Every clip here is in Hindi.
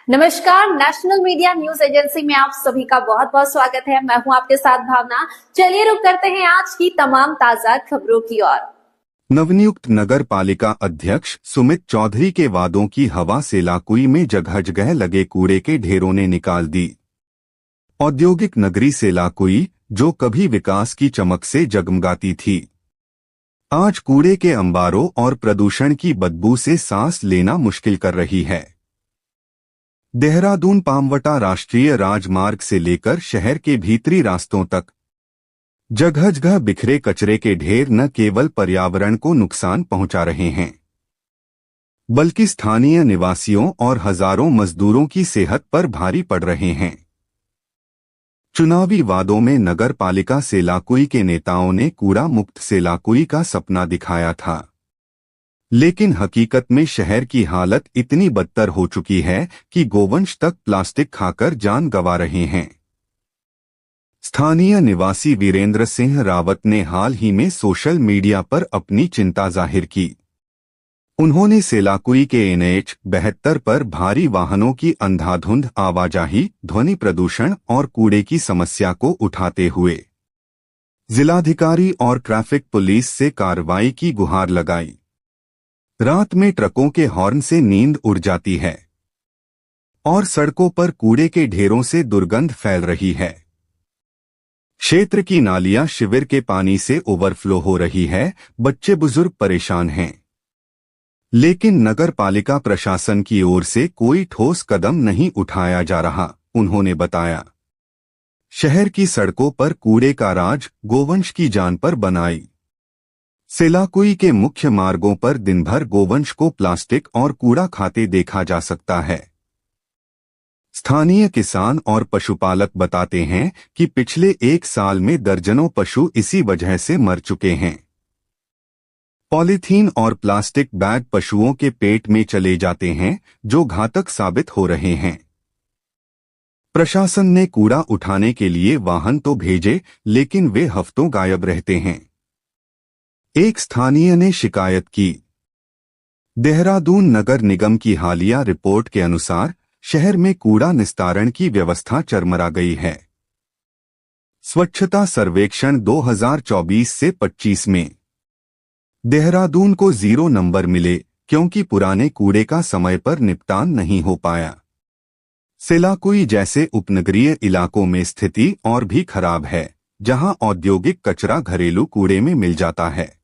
नमस्कार, नेशनल मीडिया न्यूज एजेंसी में आप सभी का बहुत बहुत स्वागत है। मैं हूं आपके साथ भावना। चलिए रुक करते हैं आज की तमाम ताजा खबरों की ओर। नवनियुक्त नगर पालिका अध्यक्ष सुमित चौधरी के वादों की हवा सेलाकुई में जगह जगह लगे कूड़े के ढेरों ने निकाल दी। औद्योगिक नगरी सेलाकुई, जो कभी विकास की चमक से जगमगाती थी, आज कूड़े के अंबारों और प्रदूषण की बदबू से सांस लेना मुश्किल कर रही है। देहरादून पामवटा राष्ट्रीय राजमार्ग से लेकर शहर के भीतरी रास्तों तक जगह जगह बिखरे कचरे के ढेर न केवल पर्यावरण को नुकसान पहुंचा रहे हैं, बल्कि स्थानीय निवासियों और हजारों मजदूरों की सेहत पर भारी पड़ रहे हैं। चुनावी वादों में नगर पालिका सेलाकुई के नेताओं ने कूड़ा मुक्त सेलाकुई का सपना दिखाया था, लेकिन हकीकत में शहर की हालत इतनी बदतर हो चुकी है कि गोवंश तक प्लास्टिक खाकर जान गंवा रहे हैं। स्थानीय निवासी वीरेंद्र सिंह रावत ने हाल ही में सोशल मीडिया पर अपनी चिंता जाहिर की। उन्होंने सेलाकुई के NH 72 पर भारी वाहनों की अंधाधुंध आवाजाही, ध्वनि प्रदूषण और कूड़े की समस्या को उठाते हुए जिलाधिकारी और ट्रैफिक पुलिस से कार्रवाई की गुहार लगाई। रात में ट्रकों के हॉर्न से नींद उड़ जाती है और सड़कों पर कूड़े के ढेरों से दुर्गंध फैल रही है। क्षेत्र की नालियां शिविर के पानी से ओवरफ्लो हो रही है, बच्चे बुजुर्ग परेशान हैं, लेकिन नगर पालिका प्रशासन की ओर से कोई ठोस कदम नहीं उठाया जा रहा, उन्होंने बताया। शहर की सड़कों पर कूड़े का राज गोवंश की जान पर बनाई। सेलाकुई के मुख्य मार्गों पर दिन भर गोवंश को प्लास्टिक और कूड़ा खाते देखा जा सकता है। स्थानीय किसान और पशुपालक बताते हैं कि पिछले एक साल में दर्जनों पशु इसी वजह से मर चुके हैं। पॉलीथीन और प्लास्टिक बैग पशुओं के पेट में चले जाते हैं, जो घातक साबित हो रहे हैं। प्रशासन ने कूड़ा उठाने के लिए वाहन तो भेजे, लेकिन वे हफ्तों गायब रहते हैं। एक स्थानीय ने शिकायत की। देहरादून नगर निगम की हालिया रिपोर्ट के अनुसार शहर में कूड़ा निस्तारण की व्यवस्था चरमरा गई है। स्वच्छता सर्वेक्षण 2024 से 25 में देहरादून को 0 नंबर मिले, क्योंकि पुराने कूड़े का समय पर निपटान नहीं हो पाया। सेलाकुई जैसे उपनगरीय इलाकों में स्थिति और भी खराब है, जहां औद्योगिक कचरा घरेलू कूड़े में मिल जाता है।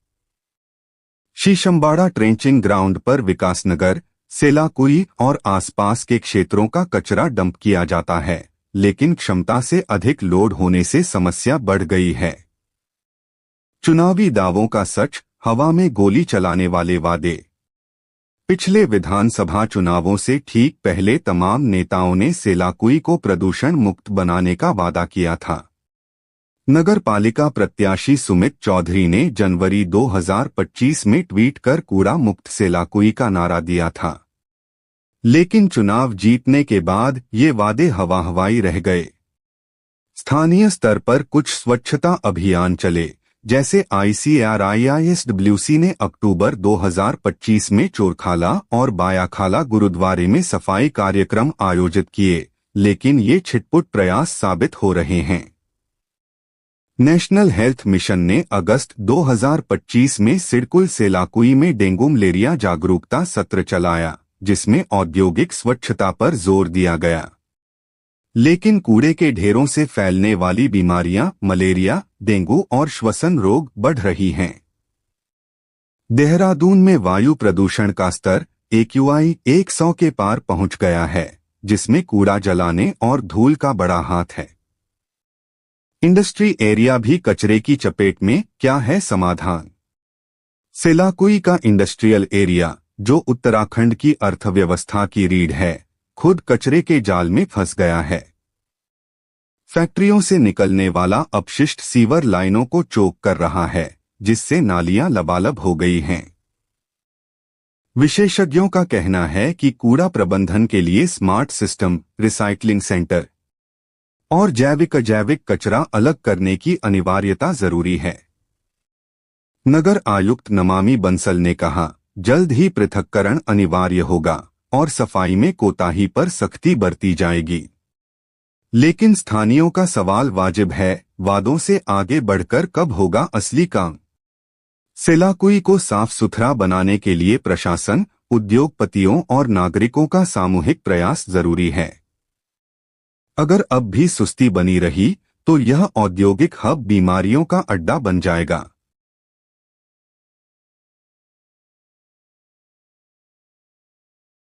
शीशमबाड़ा ट्रेंचिंग ग्राउंड पर विकासनगर, सेलाकुई और आसपास के क्षेत्रों का कचरा डंप किया जाता है, लेकिन क्षमता से अधिक लोड होने से समस्या बढ़ गई है। चुनावी दावों का सच, हवा में गोली चलाने वाले वादे। पिछले विधानसभा चुनावों से ठीक पहले तमाम नेताओं ने सेलाकुई को प्रदूषण मुक्त बनाने का वादा किया था। नगर पालिका प्रत्याशी सुमित चौधरी ने जनवरी 2025 में ट्वीट कर कूड़ा मुक्त सेलाकुई का नारा दिया था, लेकिन चुनाव जीतने के बाद ये वादे हवा हवाई रह गए। स्थानीय स्तर पर कुछ स्वच्छता अभियान चले, जैसे ICRIISWC ने अक्टूबर 2025 में चोरखाला और बायाखाला गुरुद्वारे में सफाई कार्यक्रम आयोजित किए, लेकिन ये छिटपुट प्रयास साबित हो रहे हैं। नेशनल हेल्थ मिशन ने अगस्त 2025 में सिडकुल सेलाकुई में डेंगू मलेरिया जागरूकता सत्र चलाया, जिसमें औद्योगिक स्वच्छता पर जोर दिया गया। लेकिन कूड़े के ढेरों से फैलने वाली बीमारियां, मलेरिया, डेंगू और श्वसन रोग बढ़ रही हैं। देहरादून में वायु प्रदूषण का स्तर AQI 100 के पार पहुंच गया है, जिसमें कूड़ा जलाने और धूल का बड़ा हाथ है। इंडस्ट्री एरिया भी कचरे की चपेट में, क्या है समाधान? सेलाकुई का इंडस्ट्रियल एरिया, जो उत्तराखंड की अर्थव्यवस्था की रीढ़ है, खुद कचरे के जाल में फंस गया है। फैक्ट्रियों से निकलने वाला अपशिष्ट सीवर लाइनों को चोक कर रहा है, जिससे नालियां लबालब हो गई हैं। विशेषज्ञों का कहना है कि कूड़ा प्रबंधन के लिए स्मार्ट सिस्टम, रिसाइकलिंग सेंटर और जैविक अजैविक कचरा अलग करने की अनिवार्यता जरूरी है। नगर आयुक्त नमामि बंसल ने कहा, जल्द ही पृथक्करण अनिवार्य होगा और सफाई में कोताही पर सख्ती बरती जाएगी। लेकिन स्थानीयों का सवाल वाजिब है, वादों से आगे बढ़कर कब होगा असली काम? सेलाकुई को साफ सुथरा बनाने के लिए प्रशासन, उद्योगपतियों और नागरिकों का सामूहिक प्रयास जरूरी है। अगर अब भी सुस्ती बनी रही तो यह औद्योगिक हब बीमारियों का अड्डा बन जाएगा।